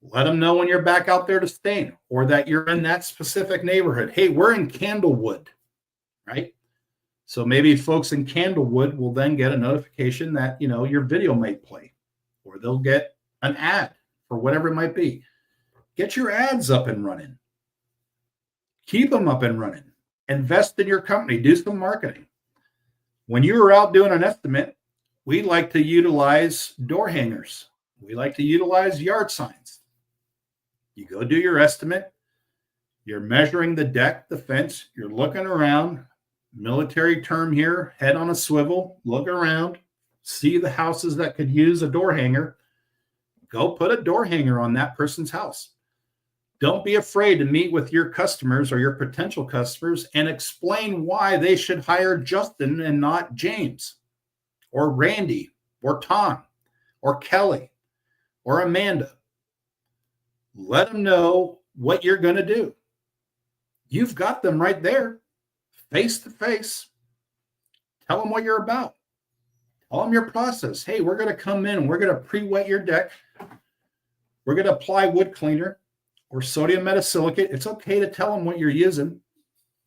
Let them know when you're back out there to stain or that you're in that specific neighborhood. Hey, we're in Candlewood, right? So maybe folks in Candlewood will then get a notification that, your video might play, or they'll get an ad for whatever it might be. Get your ads up and running. Keep them up and running. Invest in your company. Do some marketing. When you are out doing an estimate, we like to utilize door hangers. We like to utilize yard signs. You go do your estimate. You're measuring the deck, the fence. You're looking around. Military term here, head on a swivel. Look around. See the houses that could use a door hanger. Go put a door hanger on that person's house. Don't be afraid to meet with your customers or your potential customers and explain why they should hire Justin and not James or Randy or Tom or Kelly or Amanda. Let them know what you're going to do. You've got them right there, face to face. Tell them what you're about. Tell them your process. Hey, we're going to come in and we're going to pre-wet your deck. We're going to apply wood cleaner or sodium metasilicate. It's okay to tell them what you're using,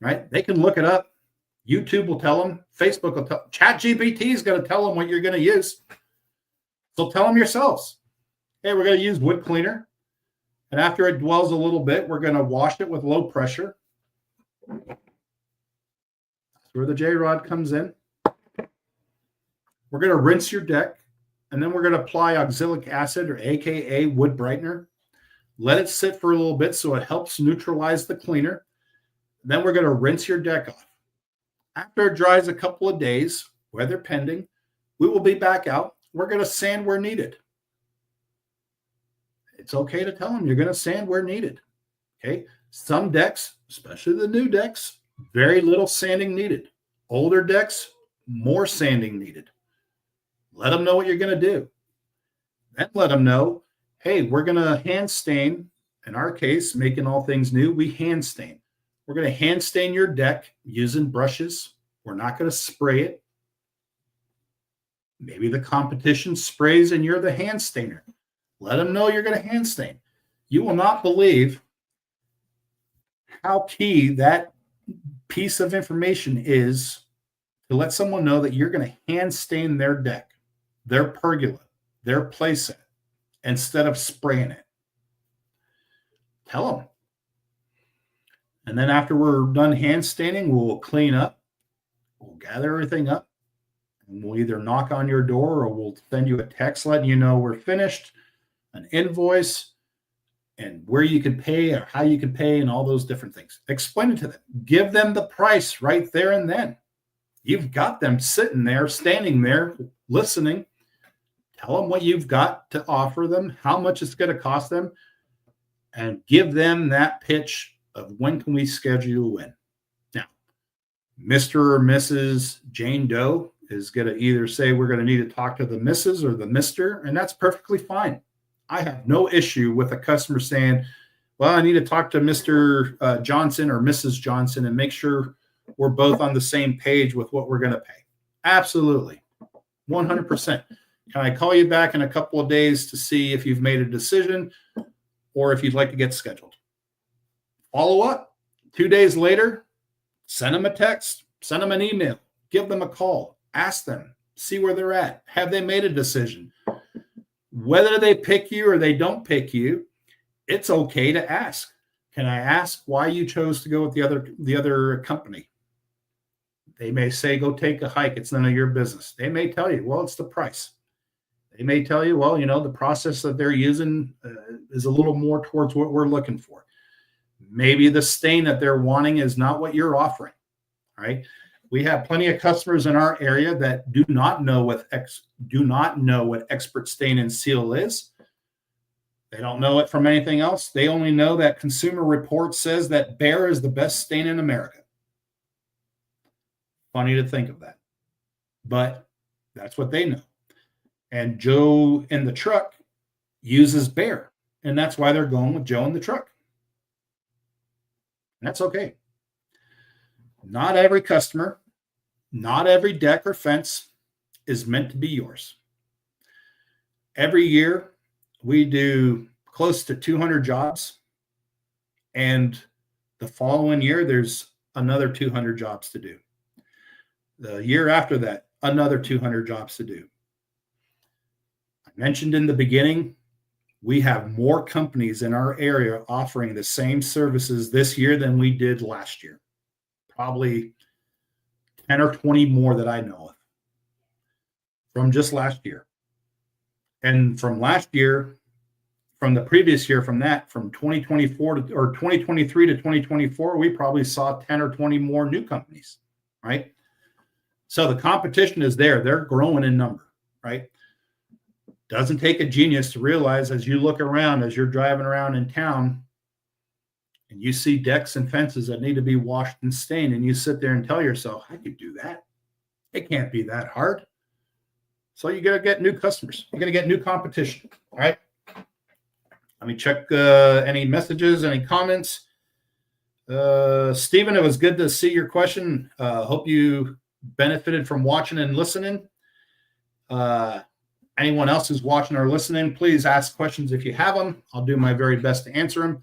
right? They can look it up. YouTube will tell them. Facebook will tell. ChatGPT is going to tell them what you're going to use. So tell them yourselves. Hey, we're going to use wood cleaner. And after it dwells a little bit, we're going to wash it with low pressure. That's where the J-rod comes in. We're going to rinse your deck. And then we're going to apply oxalic acid, or AKA wood brightener. Let it sit for a little bit so it helps neutralize the cleaner. Then we're going to rinse your deck off. After it dries a couple of days, weather pending, we will be back out. We're going to sand where needed. It's okay to tell them you're going to sand where needed. Okay. Some decks, especially the new decks, very little sanding needed. Older decks, more sanding needed. Let them know what you're going to do. Then let them know, hey, we're going to hand stain. In our case, making all things new, we hand stain. We're going to hand stain your deck using brushes. We're not going to spray it. Maybe the competition sprays and you're the hand stainer. Let them know you're going to hand stain. You will not believe how key that piece of information is to let someone know that you're going to hand stain their deck, their pergola, their playset, instead of spraying it. Tell them. And then after we're done hand staining, we'll clean up. We'll gather everything up. And we'll either knock on your door or we'll send you a text letting you know we're finished, an invoice, and where you can pay or how you can pay and all those different things. Explain it to them. Give them the price right there and then. You've got them sitting there, standing there, listening. Tell them what you've got to offer them, how much it's going to cost them, and give them that pitch of when can we schedule you in. Now, Mr. or Mrs. Jane Doe is going to either say we're going to need to talk to the Mrs. or the Mr., and that's perfectly fine. I have no issue with a customer saying, well, I need to talk to Mr. Johnson or Mrs. Johnson and make sure we're both on the same page with what we're going to pay. Absolutely. 100%. Can I call you back in a couple of days to see if you've made a decision or if you'd like to get scheduled? Follow up 2 days later, send them a text, send them an email, give them a call, ask them, see where they're at. Have they made a decision? Whether they pick you or they don't pick you, it's okay to ask. Can I ask why you chose to go with the other company? They may say, go take a hike. It's none of your business. They may tell you, well, it's the price. They may tell you, well, the process that they're using is a little more towards what we're looking for. Maybe the stain that they're wanting is not what you're offering, right? We have plenty of customers in our area that do not know what expert stain and seal is. They don't know it from anything else. They only know that Consumer Reports says that Behr is the best stain in America. Funny to think of that, but that's what they know. And Joe in the truck uses Behr, and that's why they're going with Joe in the truck. And that's okay. Not every customer, not every deck or fence is meant to be yours. Every year, we do close to 200 jobs, and the following year, there's another 200 jobs to do. The year after that, another 200 jobs to do. I mentioned in the beginning, we have more companies in our area offering the same services this year than we did last year. Probably 10 or 20 more that I know of from just last year. And from last year, from the previous year, from 2024 to, or 2023 to 2024, we probably saw 10 or 20 more new companies, right? So the competition is there. They're growing in number, right? Doesn't take a genius to realize as you look around, as you're driving around in town, and you see decks and fences that need to be washed and stained, and you sit there and tell yourself, I could do that. It can't be that hard. So you got to get new customers. You're going to get new competition, all right? Let me check any messages, any comments. Stephen, it was good to see your question. Hope you benefited from watching and listening. Anyone else who's watching or listening, please ask questions if you have them. I'll do my very best to answer them.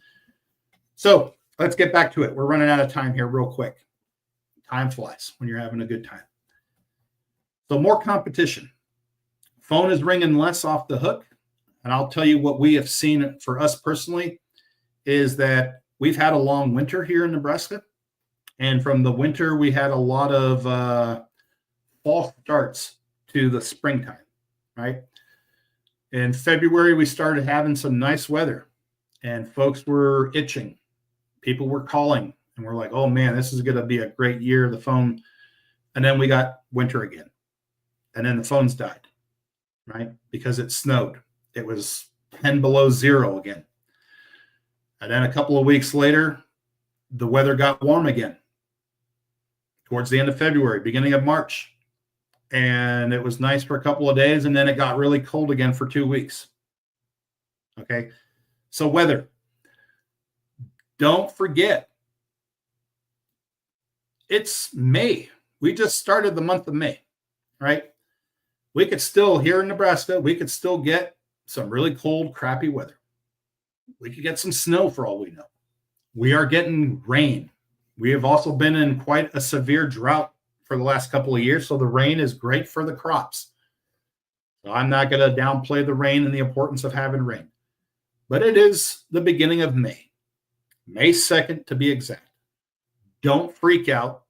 So let's get back to it. We're running out of time here real quick. Time flies when you're having a good time. So more competition. Phone is ringing less off the hook. And I'll tell you what we have seen for us personally is that we've had a long winter here in Nebraska. And from the winter, we had a lot of fall starts to the springtime, right? In February, we started having some nice weather and folks were itching. People were calling and we're like, oh man, this is going to be a great year, the phone. And then we got winter again. And then the phones died, right? Because it snowed. It was 10 below zero again. And then a couple of weeks later, the weather got warm again. Towards the end of February, beginning of March. And it was nice for a couple of days, and then it got really cold again for 2 weeks. Okay, so weather. Don't forget, it's May. We just started the month of May, right? We could still, here in Nebraska, we could still get some really cold, crappy weather. We could get some snow for all we know. We are getting rain. We have also been in quite a severe drought for the last couple of years, so the rain is great for the crops. So I'm not going to downplay the rain and the importance of having rain. But it is the beginning of May. May 2nd to be exact. Don't freak out.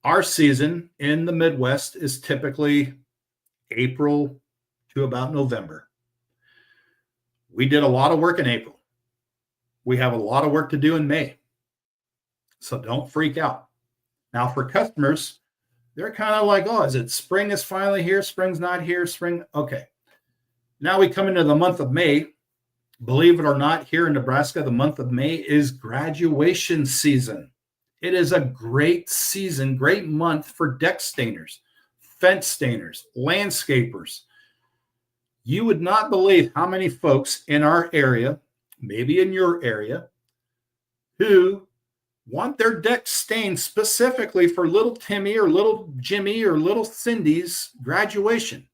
Our season in the Midwest is typically April to about November. We did a lot of work in April. We have a lot of work to do in May. So don't freak out. Now for customers, they're kind of like, oh, is it spring is finally here? Spring's not here. Spring. Okay. Now we come into the month of May. Believe it or not, here in Nebraska, the month of May is graduation season. It is a great season, great month for deck stainers, fence stainers, landscapers. You would not believe how many folks in our area, maybe in your area, who want their deck stained specifically for little Timmy or little Jimmy or little Cindy's graduation.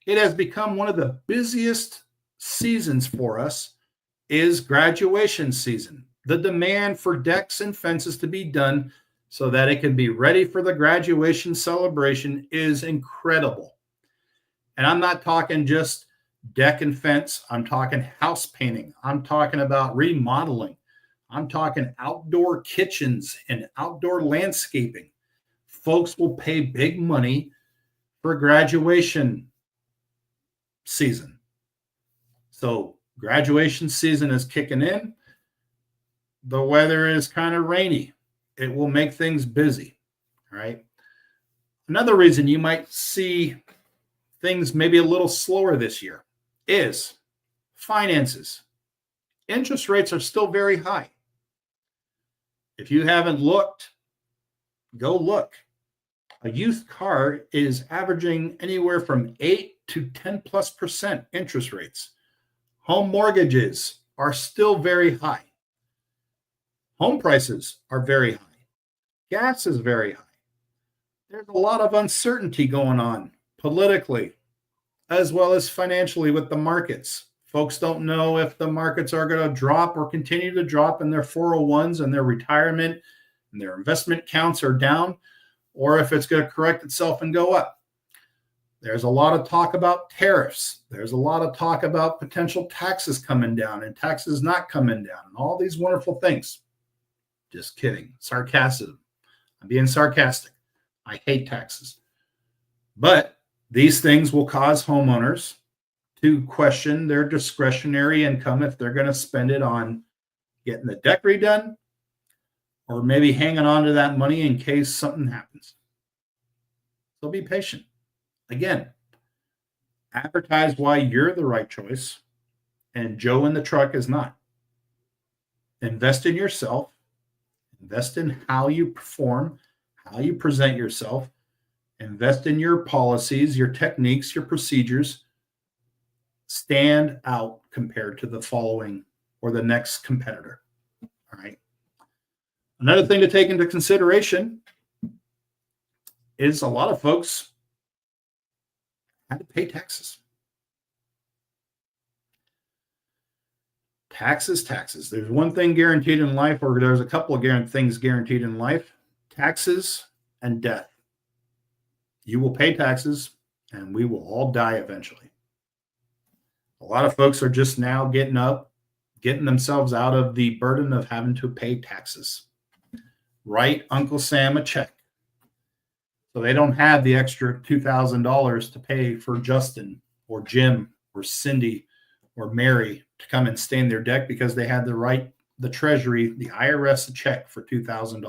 It has become one of the busiest seasons for us is graduation season. The demand for decks and fences to be done so that it can be ready for the graduation celebration is incredible. And I'm not talking just deck and fence. I'm talking house painting. I'm talking about remodeling. I'm talking outdoor kitchens and outdoor landscaping. Folks will pay big money for graduation season. So graduation season is kicking in. The weather is kind of rainy. It will make things busy, right? Another reason you might see things maybe a little slower this year is finances. Interest rates are still very high. If you haven't looked, go look. A used car is averaging anywhere from 8 to 10+% interest rates. Home mortgages are still very high. Home prices are very high. Gas is very high. There's a lot of uncertainty going on politically as well as financially with the markets. Folks don't know if the markets are going to drop or continue to drop and their 401s and their retirement and their investment counts are down, or if it's going to correct itself and go up. There's a lot of talk about tariffs. There's a lot of talk about potential taxes coming down and taxes not coming down and all these wonderful things. Just kidding. Sarcasm. I'm being sarcastic. I hate taxes. But these things will cause homeowners to question their discretionary income if they're going to spend it on getting the deck redone or maybe hanging on to that money in case something happens. So be patient. Again, advertise why you're the right choice and Joe in the truck is not. Invest in yourself. Invest in how you perform, how you present yourself. Invest in your policies, your techniques, your procedures. Stand out compared to the following or the next competitor. All right. Another thing to take into consideration is a lot of folks had to pay taxes. Taxes. There's one thing guaranteed in life, or there's a couple of things guaranteed in life: taxes and death. You will pay taxes, and we will all die eventually. A lot of folks are just now getting themselves out of the burden of having to pay taxes. Write Uncle Sam a check. So they don't have the extra $2,000 to pay for Justen or Jim or Cindy or Mary to come and stain their deck because they had the Treasury, the IRS, a check for $2,000.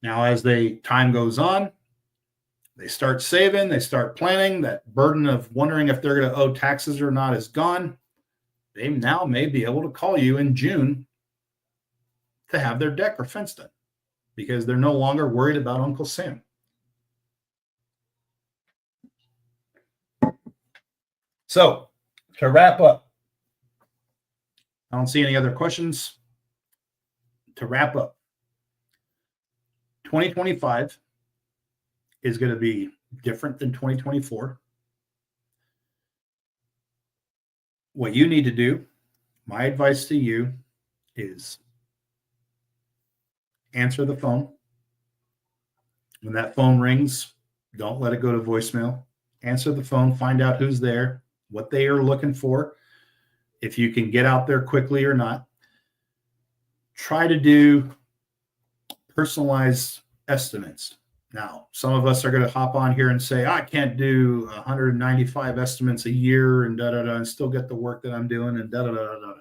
Now, as time goes on, they start saving, they start planning. That burden of wondering if they're going to owe taxes or not is gone. They now may be able to call you in June to have their deck or fence done because they're no longer worried about Uncle Sam. So, to wrap up, I don't see any other questions. To wrap up, 2025 is going to be different than 2024. What you need to do, my advice to you, is answer the phone. When that phone rings, don't let it go to voicemail. Answer the phone, find out who's there, what they are looking for, if you can get out there quickly or not. Try to do personalized estimates. Now, some of us are going to hop on here and say, I can't do 195 estimates a year and da-da-da and still get the work that I'm doing and da-da-da-da-da.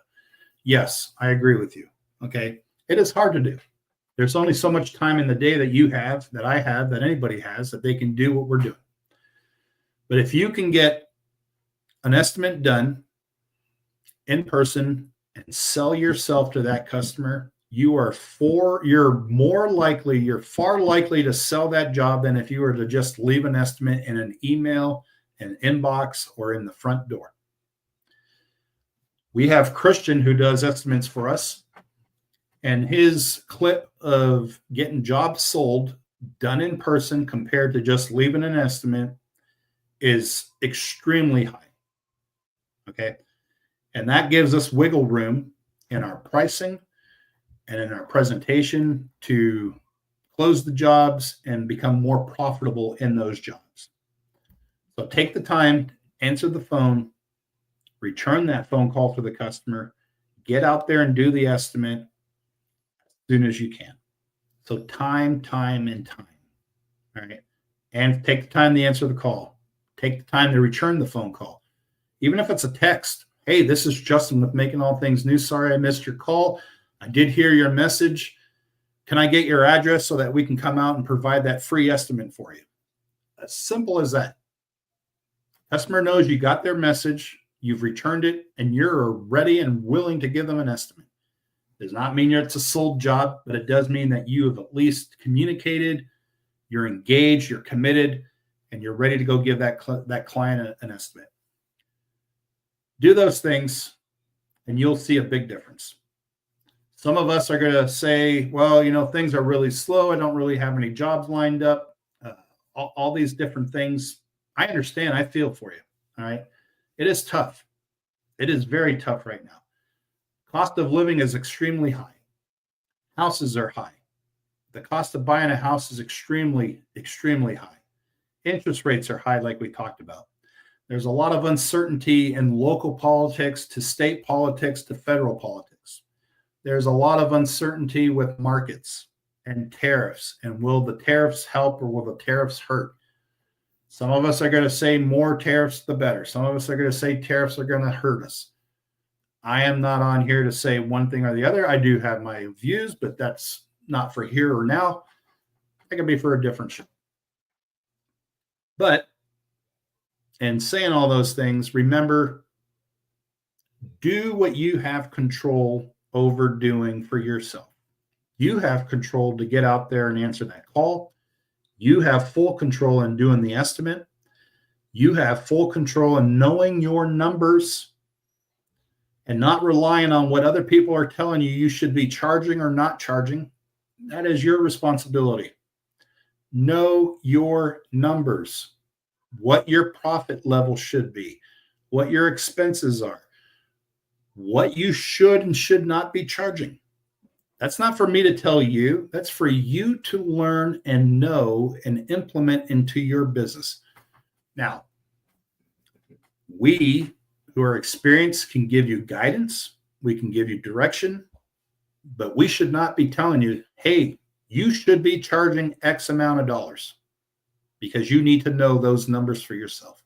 Yes, I agree with you. Okay. It is hard to do. There's only so much time in the day that you have, that I have, that anybody has, that they can do what we're doing. But if you can get an estimate done in person and sell yourself to that customer, you're far likely to sell that job than if you were to just leave an estimate in an email, an inbox, or in the front door. We have Christian who does estimates for us, and his clip of getting jobs sold done in person compared to just leaving an estimate is extremely high. Okay. And that gives us wiggle room in our pricing and in our presentation to close the jobs and become more profitable in those jobs. So take the time, answer the phone, return that phone call to the customer, get out there and do the estimate as soon as you can. So time, and time. All right. And take the time to answer the call. Take the time to return the phone call. Even if it's a text. Hey, this is Justin with Making All Things New. Sorry I missed your call. I did hear your message. Can I get your address so that we can come out and provide that free estimate for you? As simple as that. Customer knows you got their message, you've returned it, and you're ready and willing to give them an estimate. Does not mean it's a sold job, but it does mean that you have at least communicated, you're engaged, you're committed, and you're ready to go give that client an estimate. Do those things, and you'll see a big difference. Some of us are going to say, well, things are really slow. I don't really have any jobs lined up. All these different things. I understand. I feel for you. All right. It is tough. It is very tough right now. Cost of living is extremely high. Houses are high. The cost of buying a house is extremely, extremely high. Interest rates are high, like we talked about. There's a lot of uncertainty in local politics to state politics to federal politics. There's a lot of uncertainty with markets and tariffs. And will the tariffs help or will the tariffs hurt? Some of us are going to say more tariffs, the better. Some of us are going to say tariffs are going to hurt us. I am not on here to say one thing or the other. I do have my views, but that's not for here or now. It could be for a different show. But in saying all those things, remember, do what you have control over doing for yourself. You have control to get out there and answer that call. You have full control in doing the estimate. You have full control in knowing your numbers and not relying on what other people are telling you should be charging or not charging. That is your responsibility. Know your numbers, what your profit level should be, what your expenses are, what you should and should not be charging. That's not for me to tell you. That's for you to learn and know and implement into your business. Now, we who are experienced can give you guidance. We can give you direction, but we should not be telling you, hey, you should be charging X amount of dollars, because you need to know those numbers for yourself.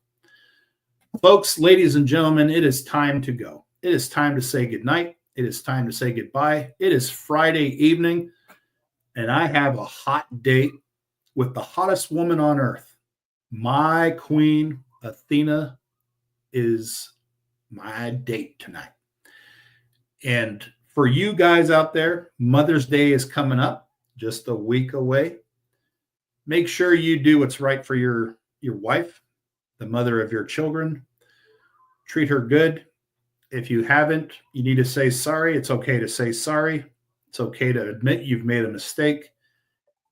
Folks, ladies and gentlemen, it is time to go. It is time to say goodnight. It is time to say goodbye. It is Friday evening, and I have a hot date with the hottest woman on earth. My queen, Athena, is my date tonight. And for you guys out there, Mother's Day is coming up, just a week away. Make sure you do what's right for your wife, the mother of your children. Treat her good. If you haven't, you need to say sorry. It's okay to say sorry. It's okay to admit you've made a mistake.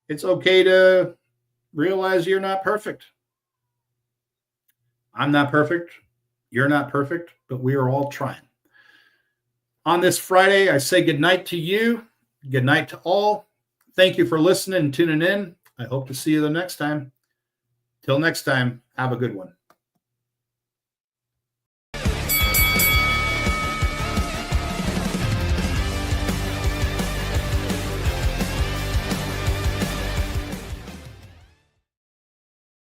It's okay to realize you're not perfect. I'm not perfect. You're not perfect, but we are all trying. On this Friday, I say goodnight to you. Good night to all. Thank you for listening and tuning in. I hope to see you the next time. Till next time, have a good one.